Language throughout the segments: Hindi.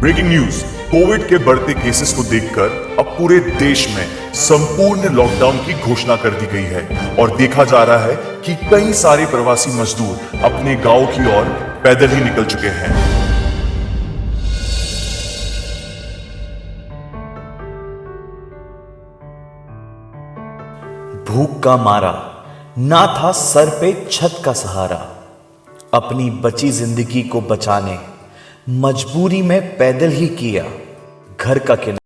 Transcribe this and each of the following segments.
Breaking news. कोविड के बढ़ते केसेस को देखकर अब पूरे देश में संपूर्ण लॉकडाउन की घोषणा कर दी गई है और देखा जा रहा है कि कई सारे प्रवासी मजदूर अपने गांव की ओर पैदल ही निकल चुके हैं। भूख का मारा, ना था सर पे छत का सहारा। अपनी बची जिंदगी को बचाने मजबूरी में पैदल ही किया घर का किनारा।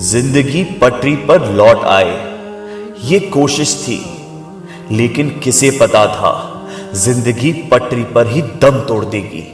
जिंदगी पटरी पर लौट आए, ये कोशिश थी, लेकिन किसे पता था जिंदगी पटरी पर ही दम तोड़ देगी।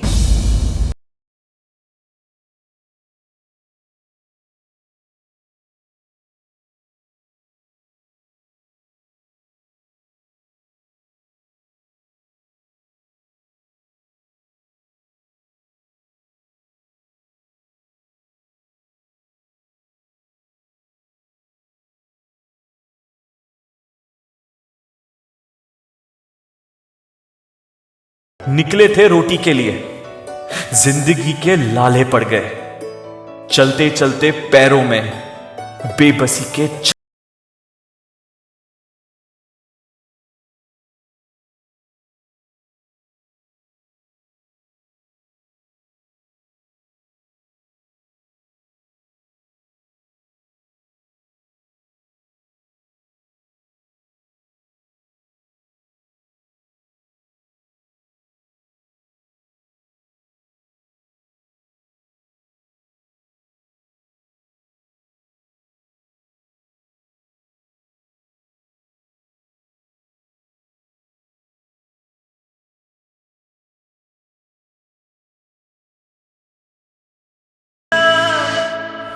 निकले थे रोटी के लिए, जिंदगी के लाले पड़ गए। चलते चलते पैरों में बेबसी के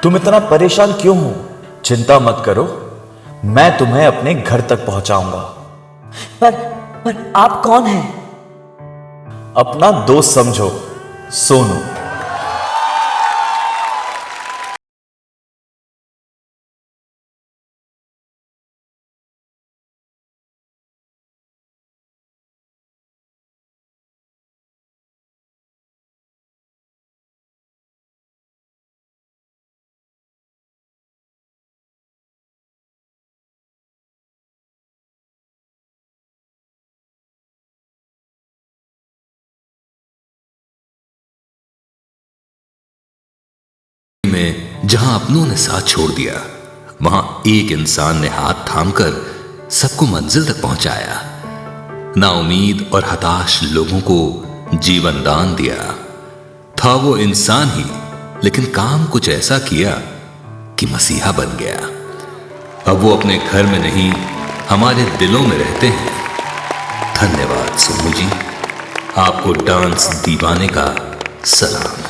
तुम इतना परेशान क्यों हो? चिंता मत करो, मैं तुम्हें अपने घर तक पहुंचाऊंगा। पर पर आप कौन हैं? अपना दोस्त समझो, सोनू। में जहां अपनों ने साथ छोड़ दिया, वहां एक इंसान ने हाथ थामकर सबको मंजिल तक पहुंचाया। नाउम्मीद और हताश लोगों को जीवन दान दिया। था वो इंसान ही, लेकिन काम कुछ ऐसा किया कि मसीहा बन गया। अब वो अपने घर में नहीं, हमारे दिलों में रहते हैं। धन्यवाद सोनू जी, आपको डांस दीवाने का सलाम।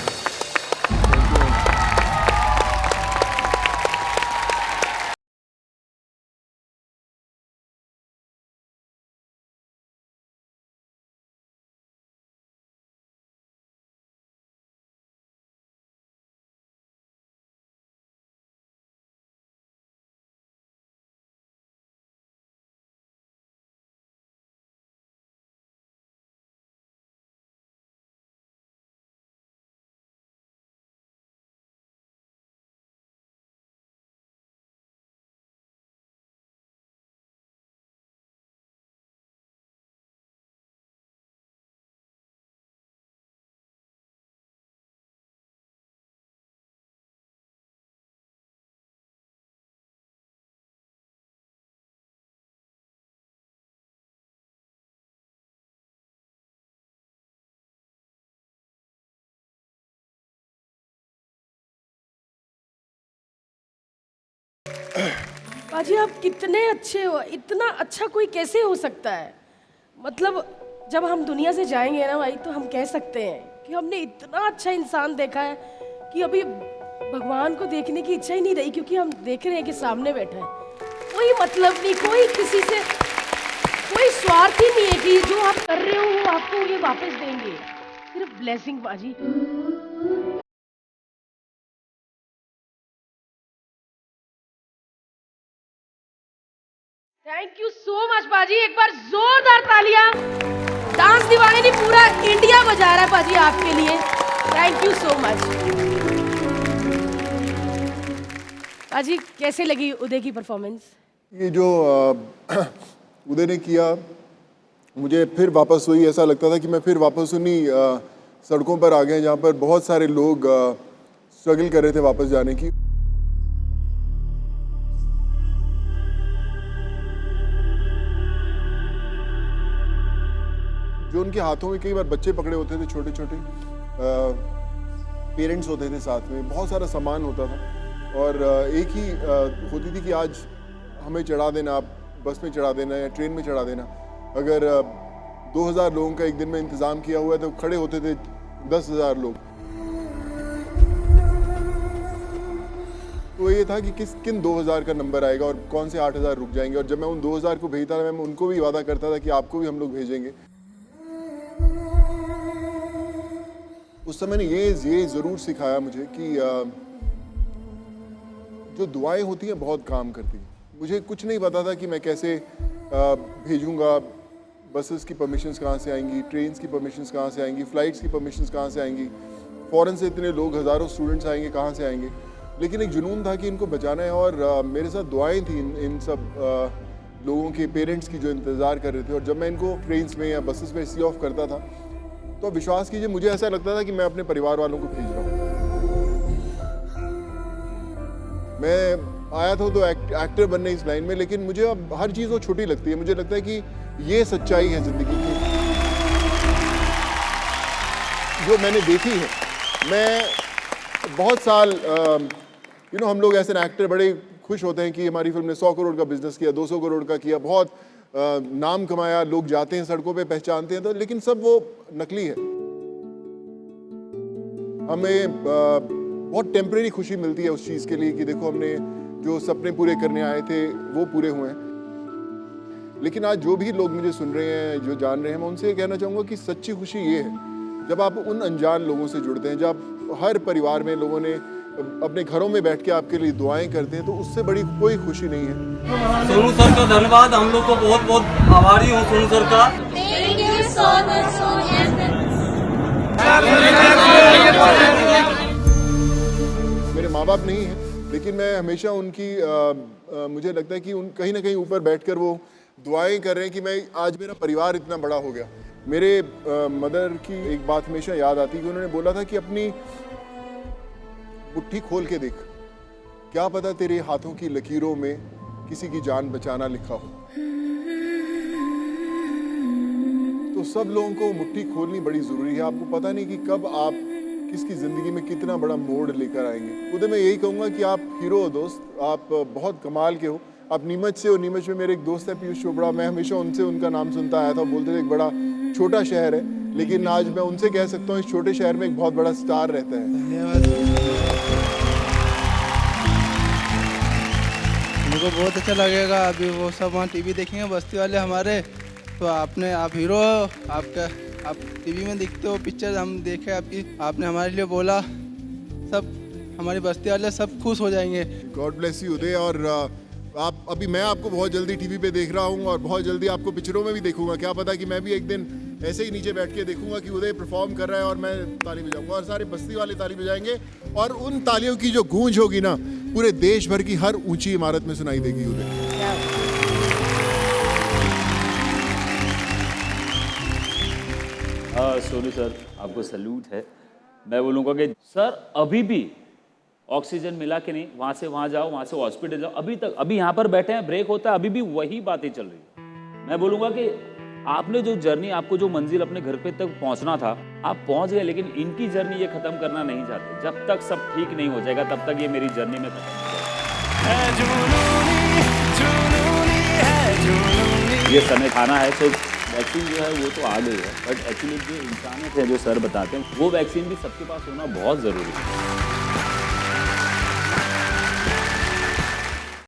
पाजी आप कितने अच्छे हो, इतना अच्छा कोई कैसे हो सकता है? मतलब जब हम दुनिया से जाएंगे ना भाई तो हम कह सकते हैं कि हमने इतना अच्छा इंसान देखा है कि अभी भगवान को देखने की इच्छा ही नहीं रही, क्योंकि हम देख रहे हैं कि सामने बैठा है। कोई मतलब नहीं, कोई किसी से कोई स्वार्थ ही नहीं है कि जो आप कर रहे हो वो आपको ये वापस देंगे, सिर्फ ब्लेसिंग पाजी। थैंक यू सो मच पाजी, एक बार जोरदार तालियां। डांस दीवाने ने पूरा इंडिया बजा रहा है पाजी आपके लिए। Thank you so much. पाजी कैसे लगी उदय की परफॉर्मेंस? ये जो उदय ने किया, मुझे फिर वापस वही ऐसा लगता था कि मैं फिर वापस उन्हीं सड़कों पर आ गए जहाँ पर बहुत सारे लोग स्ट्रगल कर रहे थे वापस जाने की। जो उनके हाथों में कई बार बच्चे पकड़े होते थे, छोटे छोटे पेरेंट्स होते थे साथ में, बहुत सारा सामान होता था और एक ही होती थी कि आज हमें चढ़ा देना, आप बस में चढ़ा देना या ट्रेन में चढ़ा देना। अगर 2000 लोगों का एक दिन में इंतज़ाम किया हुआ है तो खड़े होते थे 10,000 लोग। तो ये था कि किन 2000 का नंबर आएगा और कौन से 8000 रुक जाएंगे। और जब मैं उन 2000 को भेजता था, मैं उनको भी वादा करता था कि आपको भी हम लोग भेजेंगे। उस समय ने ये ज़रूर सिखाया मुझे कि जो दुआएं होती हैं बहुत काम करती हैं। मुझे कुछ नहीं पता था कि मैं कैसे भेजूंगा, बसेस की परमिशंस कहाँ से आएंगी, ट्रेन्स की परमिशंस कहाँ से आएंगी, फ़्लाइट्स की परमिशंस कहाँ से आएंगी, फ़ॉरेन से इतने लोग, हज़ारों स्टूडेंट्स आएंगे, कहाँ से आएंगे। लेकिन एक जुनून था कि इनको बचाना है और मेरे साथ दुआएं थी इन सब लोगों के पेरेंट्स की जो इंतज़ार कर रहे थे। और जब मैं इनको ट्रेन्स में या बसेस में सी ऑफ करता था तो विश्वास कीजिए मुझे ऐसा लगता था कि मैं अपने परिवार वालों को भेज रहा हूँ। मैं आया था तो एक्टर बनने इस लाइन में, लेकिन मुझे अब हर चीज़ वो छोटी लगती है। मुझे लगता है कि ये सच्चाई है ज़िंदगी की जो मैंने देखी है। मैं बहुत साल हम लोग ऐसे एक्टर बड़े खुश होते हैं कि हमारी फिल्म ने 100 करोड़ का बिजनेस किया, 200 करोड़ का किया, बहुत नाम कमाया, लोग जाते हैं सड़कों पे पहचानते हैं, तो लेकिन सब वो नकली है। हमें बहुत टेम्परेरी खुशी मिलती है उस चीज़ के लिए कि देखो हमने जो सपने पूरे करने आए थे वो पूरे हुए हैं। लेकिन आज जो भी लोग मुझे सुन रहे हैं, जो जान रहे हैं, मैं उनसे ये कहना चाहूँगा कि सच्ची खुशी ये है जब आप उन अनजान लोगों से जुड़ते हैं, जब हर परिवार में लोगों ने अपने घरों में बैठ के आपके लिए दुआएं करते हैं, तो उससे बड़ी कोई खुशी नहीं है। सोनू सर का धन्यवाद, हम लोग को बहुत बहुत आभारी हूँ सोनू सर का। मेरे माँ बाप नहीं हैं, लेकिन मैं हमेशा उनकी मुझे लगता है कि कहीं ना कहीं ऊपर बैठकर वो दुआएं कर रहे हैं कि मैं आज मेरा परिवार इतना बड़ा हो गया। मेरे मदर की एक बात हमेशा याद आती है कि उन्होंने बोला था कि अपनी मुट्ठी खोल के देख, क्या पता तेरे हाथों की लकीरों में किसी की जान बचाना लिखा हो। तो सब लोगों को मुट्ठी खोलनी बड़ी जरूरी है। आपको पता नहीं कि कब आप किसकी जिंदगी में कितना बड़ा मोड़ लेकर आएंगे। उधर मैं यही कहूंगा कि आप हीरो हो दोस्त, आप बहुत कमाल के हो। आप नीमच से हो, नीमच में मेरे एक दोस्त है पीयूष चोपड़ा, मैं हमेशा उनसे उनका नाम सुनता आया था। बोलते थे एक बड़ा छोटा शहर है, लेकिन आज मैं उनसे कह सकता हूँ इस छोटे शहर में एक बहुत बड़ा स्टार रहता है। मुझको बहुत अच्छा लगेगा। अभी वो सब वहाँ टीवी देखेंगे बस्ती वाले हमारे, तो आप हीरो हो, आप टीवी में दिखते हो, पिक्चर हम देखे आपकी, आपने हमारे लिए बोला, सब हमारी बस्ती वाले सब खुश हो जाएंगे। गॉड ब्लेस यू उदय। और आप अभी मैं आपको बहुत जल्दी टीवी पे देख रहा हूँ और बहुत जल्दी आपको पिक्चरों में भी देखूंगा। क्या पता कि मैं भी एक दिन ऐसे ही नीचे बैठ के देखूंगा कि उदय परफॉर्म कर रहा है और मैं ताली बजाऊंगा और सारे बस्ती वाले ताली बजाएंगे, और उन तालियों की जो गूंज होगी ना पूरे देश भर की हर ऊंची इमारत में सुनाई देगी उदय। सोनू सर आपको सल्यूट है। मैं बोलूँगा कि सर अभी भी ऑक्सीजन मिला कि नहीं, वहाँ से वहाँ जाओ, वहाँ से हॉस्पिटल जाओ, अभी तक अभी यहाँ पर बैठे हैं, ब्रेक होता है, अभी भी वही बातें चल रही है। मैं बोलूँगा कि आपने जो जर्नी, आपको जो मंजिल अपने घर पे तक पहुँचना था आप पहुँच गए, लेकिन इनकी जर्नी ये ख़त्म करना नहीं चाहते। जब तक सब ठीक नहीं हो जाएगा तब तक ये मेरी जर्नी में खत्म हो जाएगा। ये समय खाना है तो वैक्सीन जो है वो तो आ गई है, बट एक्चुअली जो इंसानियत है जो सर बताते हैं वो वैक्सीन भी सबके पास होना बहुत ज़रूरी है।